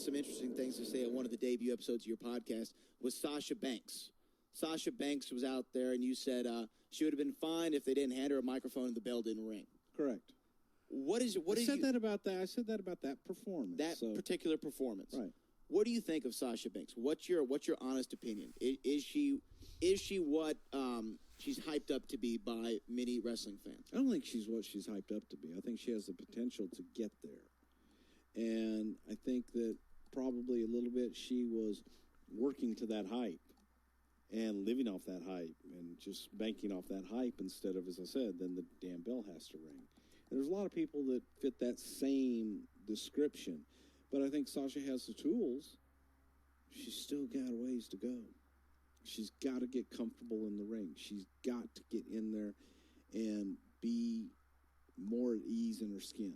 some interesting things to say on one of the debut episodes of your podcast was Sasha Banks. Sasha Banks was out there, and you said she would have been fine if they didn't hand her a microphone and the bell didn't ring. Correct. I said that about that performance. That particular performance. Right. What do you think of Sasha Banks? What's your honest opinion? Is she what she's hyped up to be by many wrestling fans? I don't think she's what she's hyped up to be. I think she has the potential to get there. And I think that probably a little bit she was working to that hype and living off that hype and just banking off that hype instead of, as I said, then the damn bell has to ring. And there's a lot of people that fit that same description. But I think Sasha has the tools. She's still got a ways to go. She's got to get comfortable in the ring. She's got to get in there and be more at ease in her skin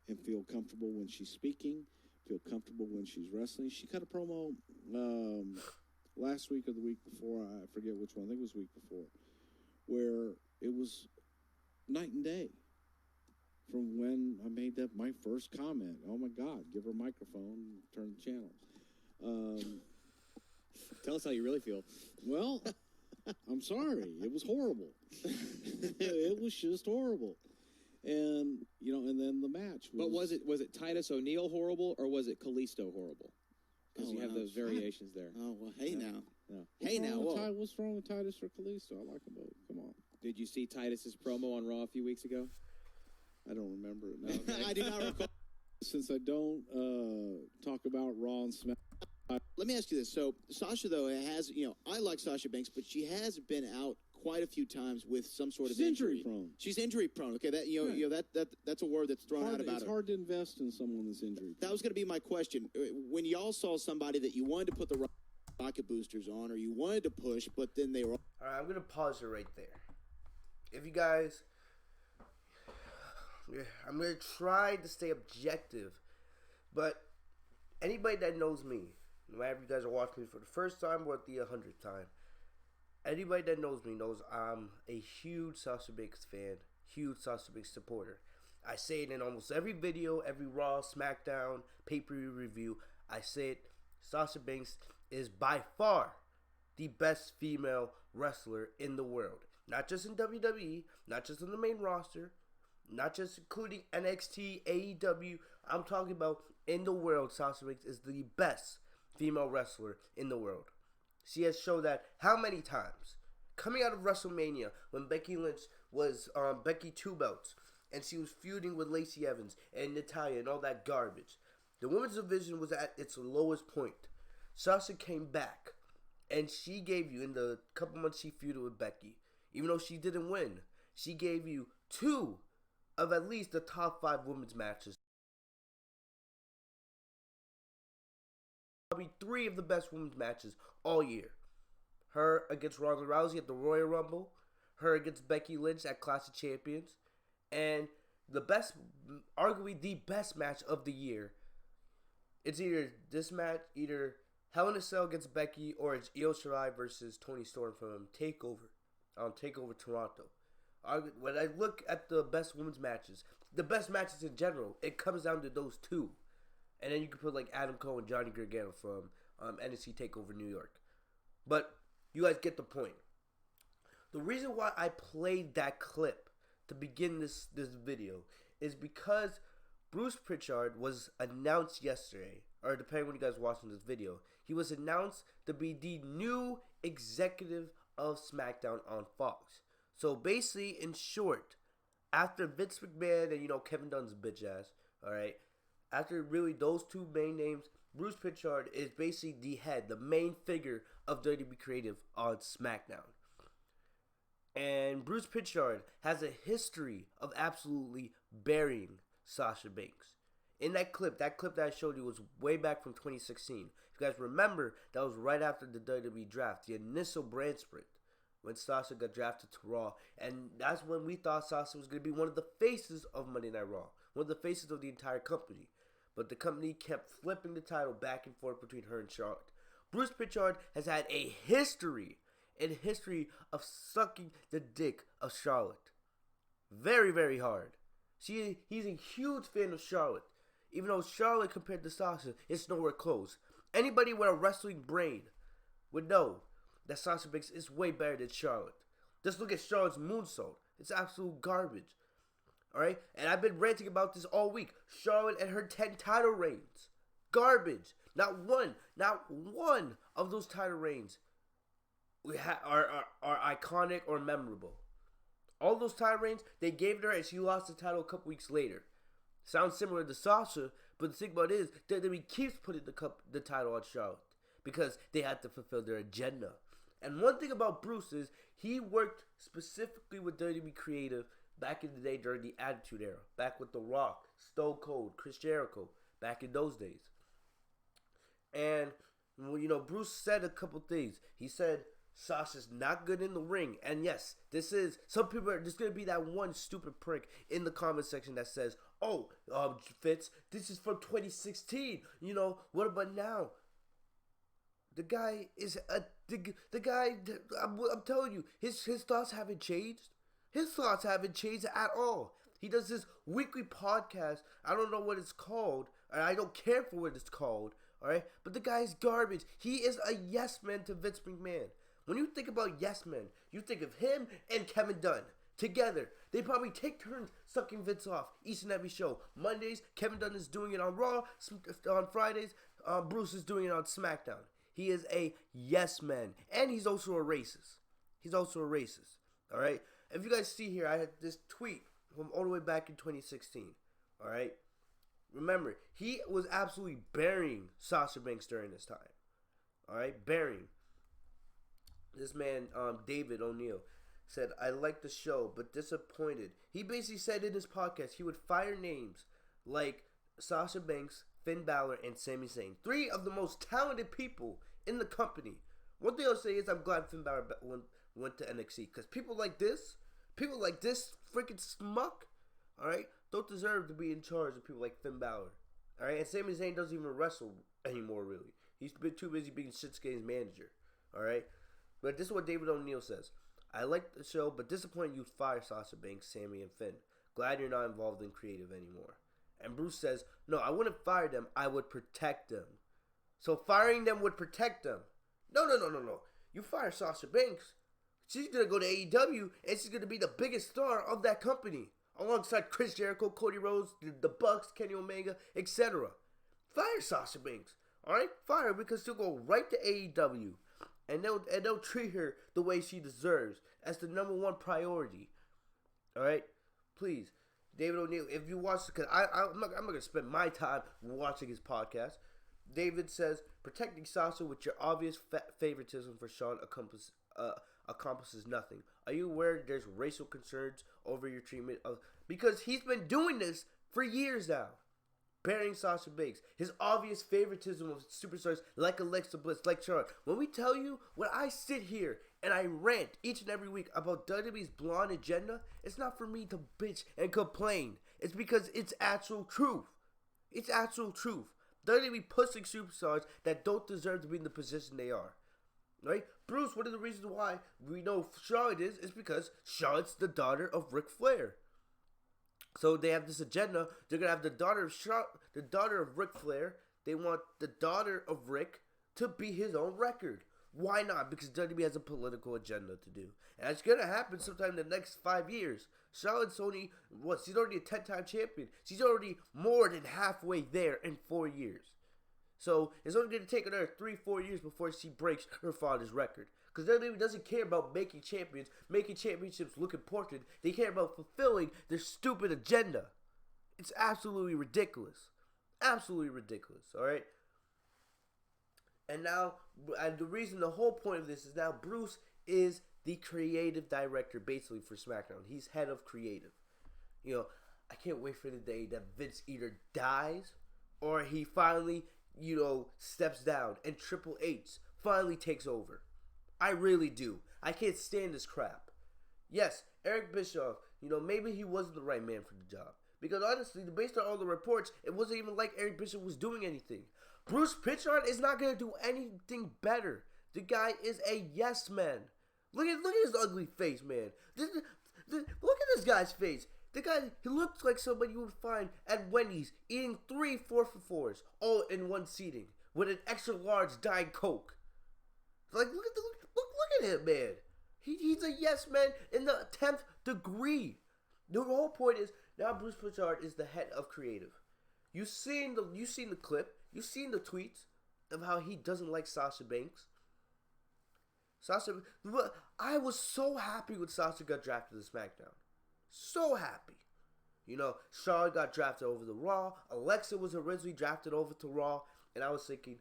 and feel comfortable when she's speaking, feel comfortable when she's wrestling. She cut a promo last week or the week before, I forget which one, I think it was the week before, where it was night and day from when I made that my first comment. Oh, my God, give her a microphone, turn the channel. Tell us how you really feel. Well, I'm sorry. It was horrible. It was just horrible. And, and then the match was... But was it Titus O'Neil horrible, or was it Kalisto horrible? Because you have those variations there. Oh, well, hey now. Yeah. Hey now. What's wrong with Titus or Kalisto? I like them both. Come on. Did you see Titus's promo on Raw a few weeks ago? I don't remember it now. I do not recall. Since I don't talk about Raw and Smackdown. Let me ask you this. So, Sasha, though, has, I like Sasha Banks, but she has been out quite a few times with some sort of injury. Prone. She's injury prone. Okay, that's a word that's thrown out about her. It's hard to invest in someone that's injury prone. That was going to be my question. When y'all saw somebody that you wanted to put the rocket boosters on, or you wanted to push, but then they were... All right, I'm going to pause it right there. If you guys... I'm going to try to stay objective, but anybody that knows me, no matter if you guys are watching me for the first time or the 100th time, anybody that knows me knows I'm a huge Sasha Banks fan, huge Sasha Banks supporter. I say it in almost every video, every Raw, Smackdown, pay-per-view review. I say it, Sasha Banks is by far the best female wrestler in the world. Not just in WWE, not just on the main roster, not just including NXT, AEW. I'm talking about in the world, Sasha Banks is the best female wrestler in the world. She has shown that how many times? Coming out of WrestleMania when Becky Lynch was Becky Two Belts and she was feuding with Lacey Evans and Natalya and all that garbage. The women's division was at its lowest point. Sasha came back and she gave you, in the couple months she feuded with Becky, even though she didn't win, she gave you 2 of at least the top 5 women's matches. Probably 3 of the best women's matches all year. Her against Ronda Rousey at the Royal Rumble, her against Becky Lynch at Clash of Champions, and the best, arguably the best match of the year. It's either this match, either Hell in a Cell against Becky, or it's Io Shirai versus Toni Storm from TakeOver, TakeOver Toronto. When I look at the best women's matches, the best matches in general, it comes down to those 2. And then you can put like Adam Cole and Johnny Gargano from NXT TakeOver New York. But you guys get the point. The reason why I played that clip to begin this video is because Bruce Prichard was announced yesterday, or depending when you guys are watching this video, he was announced to be the new executive of SmackDown on Fox. So basically, in short, after Vince McMahon and, Kevin Dunn's bitch ass, alright, after really those 2 main names, Bruce Prichard is basically the head, the main figure of WWE Creative on SmackDown. And Bruce Prichard has a history of absolutely burying Sasha Banks. In that clip that I showed you was way back from 2016. If you guys remember, that was right after the WWE draft, the initial brand split, when Sasha got drafted to Raw. And that's when we thought Sasha was going to be one of the faces of Monday Night Raw, one of the faces of the entire company. But the company kept flipping the title back and forth between her and Charlotte. Bruce Prichard has had a history of sucking the dick of Charlotte. Very, very hard. He's a huge fan of Charlotte. Even though Charlotte compared to Sasha, it's nowhere close. Anybody with a wrestling brain would know that Sasha Banks is way better than Charlotte. Just look at Charlotte's moonsault. It's absolute garbage. Alright? And I've been ranting about this all week. Charlotte and her 10 title reigns. Garbage. Not one of those title reigns are iconic or memorable. All those title reigns, they gave it her and she lost the title a couple weeks later. Sounds similar to Sasha, but the thing about it is WWE keeps putting the title on Charlotte because they had to fulfill their agenda. And one thing about Bruce is he worked specifically with WWE Creative back in the day during the Attitude Era, back with The Rock, Stone Cold, Chris Jericho, back in those days. And, you know, Bruce said a couple things. He said Sasha's not good in the ring. And yes, some people are, there's going to be that one stupid prick in the comment section that says, oh, Fitz, this is from 2016. You know, what about now? The guy is the guy. I'm telling you, his thoughts haven't changed. His thoughts haven't changed at all. He does this weekly podcast. I don't know what it's called, and I don't care for what it's called. All right, but the guy's garbage. He is a yes man to Vince McMahon. When you think about yes men, you think of him and Kevin Dunn together. They probably take turns sucking Vince off each and every show. Mondays, Kevin Dunn is doing it on Raw. On Fridays, Bruce is doing it on Smackdown. He is a yes man, and he's also a racist. All right. If you guys see here, I had this tweet from all the way back in 2016. All right. Remember, he was absolutely burying Sasha Banks during this time. All right, burying. This man, David O'Neill, said, I like the show, but disappointed. He basically said in his podcast he would fire names like Sasha Banks, Finn Balor, and Sami Zayn. 3 of the most talented people in the company. One thing I'll say is I'm glad Finn Balor went to NXT. Because people like this freaking smuck, alright, don't deserve to be in charge of people like Finn Balor. Alright, and Sami Zayn doesn't even wrestle anymore, really. He's been too busy being Shinsuke's manager. Alright? But this is what David O'Neill says. I like the show, but disappointed you fire Sasha Banks, Sami, and Finn. Glad you're not involved in creative anymore. And Bruce says, no, I wouldn't fire them. I would protect them. So firing them would protect them. No. You fire Sasha Banks. She's going to go to AEW, and she's going to be the biggest star of that company. Alongside Chris Jericho, Cody Rhodes, the Bucks, Kenny Omega, etc. Fire Sasha Banks. Alright? Fire her because she'll go right to AEW. And they'll treat her the way she deserves. As the number one priority. Alright? Please. David O'Neill, if you watch, because I'm not going to spend my time watching his podcast. David says, protecting Sasha with your obvious favoritism for Shawn accomplishes nothing. Are you aware there's racial concerns over your treatment of... Because he's been doing this for years now. Burying Sasha Banks. His obvious favoritism of superstars like Alexa Bliss, like Charlotte. When we tell you, when I sit here and I rant each and every week about WWE's blonde agenda, it's not for me to bitch and complain. It's because it's actual truth. It's actual truth. WWE pushing superstars that don't deserve to be in the position they are. Right? Bruce, one of the reasons why we know Charlotte is because Charlotte's the daughter of Ric Flair. So they have this agenda. They're going to have the daughter of Ric Flair. They want the daughter of Rick to be his own record. Why not? Because WWE has a political agenda to do. And it's going to happen sometime in the next 5 years. Charlotte's only, she's already a 10-time champion. She's already more than halfway there in 4 years. So it's only going to take another 3-4 years before she breaks her father's record. Because WWE doesn't care about making champions. Making championships look important. They care about fulfilling their stupid agenda. It's absolutely ridiculous. Absolutely ridiculous, alright? And now, the whole point of this is now Bruce is the creative director, basically, for SmackDown. He's head of creative. You know, I can't wait for the day that Vince either dies or he finally, steps down and Triple H finally takes over. I really do. I can't stand this crap. Yes, Eric Bischoff, maybe he wasn't the right man for the job. Because honestly, based on all the reports, it wasn't even like Eric Bischoff was doing anything. Bruce Prichard is not going to do anything better. The guy is a yes man. Look at his ugly face, man. Look at this guy's face. The guy, he looks like somebody you would find at Wendy's eating 3 4-for-4s all in one seating with an extra large Diet Coke. Like, look at him, man. He's a yes man in the 10th degree. The whole point is now Bruce Prichard is the head of creative. You've seen the clip. You've seen the tweets of how he doesn't like Sasha Banks. I was so happy when Sasha got drafted to SmackDown. So happy. You know, Charlotte got drafted over to Raw. Alexa was originally drafted over to Raw. And I was thinking,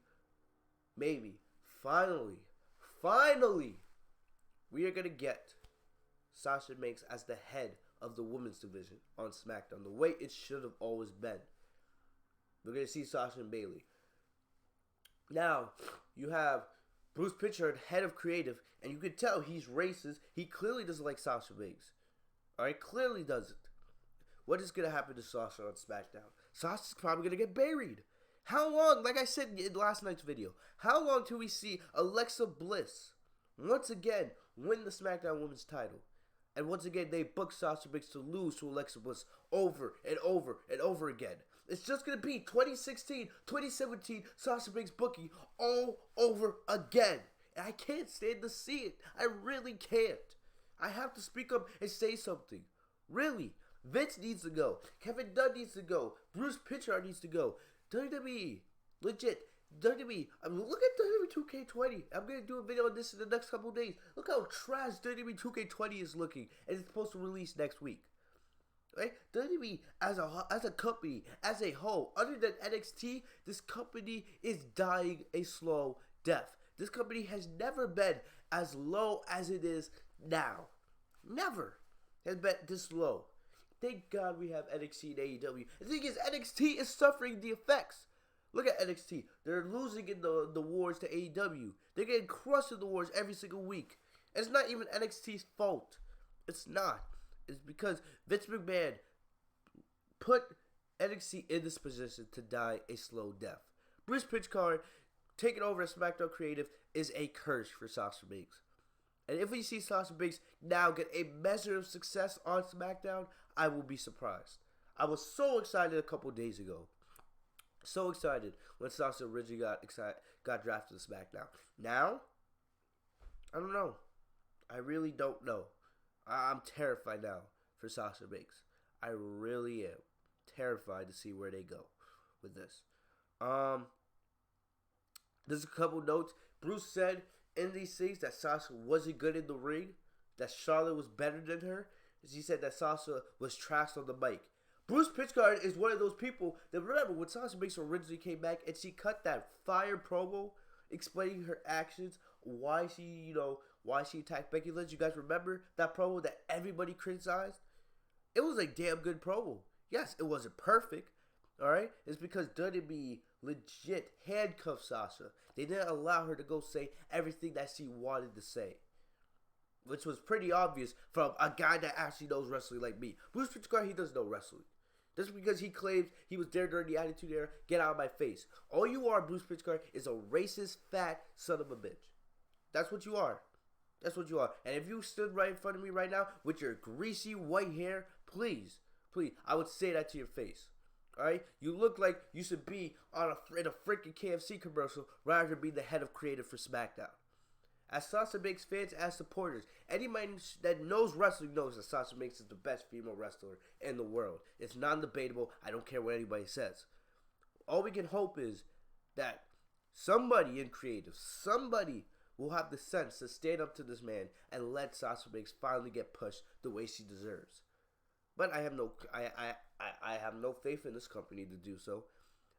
maybe, finally, we are going to get Sasha Banks as the head of the women's division on SmackDown. The way it should have always been. We're going to see Sasha and Bayley. Now, you have Bruce Prichard, head of creative, and you can tell he's racist. He clearly doesn't like Sasha Banks. Alright, clearly doesn't. What is going to happen to Sasha on SmackDown? Sasha's probably going to get buried. How long, like I said in last night's video, how long till we see Alexa Bliss once again win the SmackDown Women's title? And once again, they book Sasha Banks to lose to Alexa Bliss over and over and over again. It's just going to be 2016, 2017 Sasha Banks booking all over again. And I can't stand to see it. I really can't. I have to speak up and say something. Really. Vince needs to go. Kevin Dunn needs to go. Bruce Prichard needs to go. WWE. Legit. WWE. I mean, look at WWE 2K20. I'm going to do a video on this in the next couple of days. Look how trash WWE 2K20 is looking. And it's supposed to release next week. Right? WWE as a company, as a whole, other than NXT, this company is dying a slow death. This company has never been as low as it is now. Never has been this low. Thank God we have NXT and AEW. The thing is, NXT is suffering the effects. Look at NXT. They're losing in the wars to AEW. They're getting crushed in the wars every single week. It's not even NXT's fault. It's not. It's because Vince McMahon put NXT in this position to die a slow death. Bruce Prichard taking over as SmackDown Creative is a curse for Sasha Banks. And if we see Sasha Banks now get a measure of success on SmackDown, I will be surprised. I was so excited a couple days ago. So excited when Sasha originally got drafted to SmackDown. Now, I don't know. I really don't know. I'm terrified now for Sasha Banks. I really am terrified to see where they go with this. There's a couple notes. Bruce said in these things that Sasha wasn't good in the ring, that Charlotte was better than her. He said that Sasha was trash on the mic. Bruce Prichard is one of those people that, remember when Sasha Banks originally came back and she cut that fire promo explaining her actions, why she attacked Becky Lynch. You guys remember that promo that everybody criticized? It was a damn good promo. Yes, it wasn't perfect. Alright? It's because WWE legit handcuffed Sasha. They didn't allow her to go say everything that she wanted to say. Which was pretty obvious from a guy that actually knows wrestling like me. Bruce Prichard, he doesn't know wrestling. Just because he claims he was there during the Attitude Era, get out of my face. All you are, Bruce Prichard, is a racist, fat son of a bitch. That's what you are. That's what you are. And if you stood right in front of me right now with your greasy white hair, please, I would say that to your face. Alright? You look like you should be in a freaking KFC commercial rather than be the head of creative for SmackDown. As Sasha Banks fans, as supporters, anybody that knows wrestling knows that Sasha Banks is the best female wrestler in the world. It's non-debatable. I don't care what anybody says. All we can hope is that somebody in creative, somebody will have the sense to stand up to this man and let Sasha Banks finally get pushed the way she deserves. But I have no faith in this company to do so.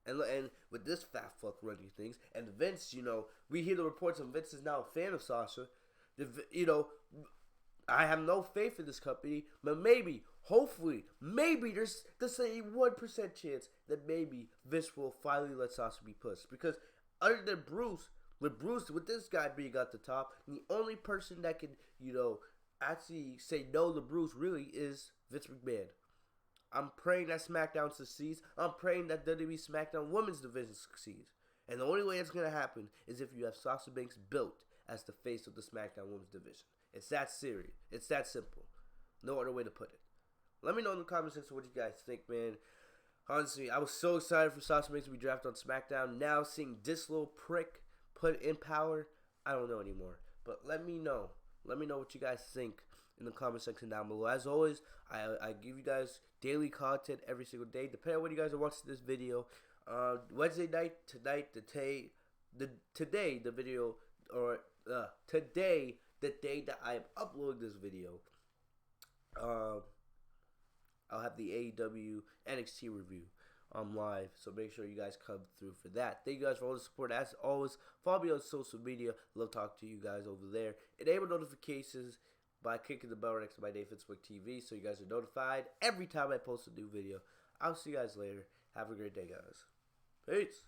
And with this fat fuck running things, and Vince, we hear the reports of Vince is now a fan of Sasha. I have no faith in this company, but hopefully, there's a 1% chance that maybe Vince will finally let Sasha be pushed. Because other than Bruce, with this guy being at the top, the only person that can, actually say no to Bruce really is Vince McMahon. I'm praying that SmackDown succeeds. I'm praying that WWE SmackDown Women's Division succeeds. And the only way it's going to happen is if you have Sasha Banks built as the face of the SmackDown Women's Division. It's that serious. It's that simple. No other way to put it. Let me know in the comment section what you guys think, man. Honestly, I was so excited for Sasha Banks to be drafted on SmackDown. Now seeing this little prick put in power, I don't know anymore. But let me know. Let me know what you guys think in the comment section down below. As always, I give you guys daily content every single day, depending on when you guys are watching this video. Wednesday night, today, the day that I am uploading this video, I'll have the AEW NXT review live, so make sure you guys come through for that. Thank you guys for all the support. As always, follow me on social media. Love talking to you guys over there. Enable notifications by clicking the bell next to my name, Fitzmonk TV, so you guys are notified every time I post a new video. I'll see you guys later. Have a great day, guys. Peace.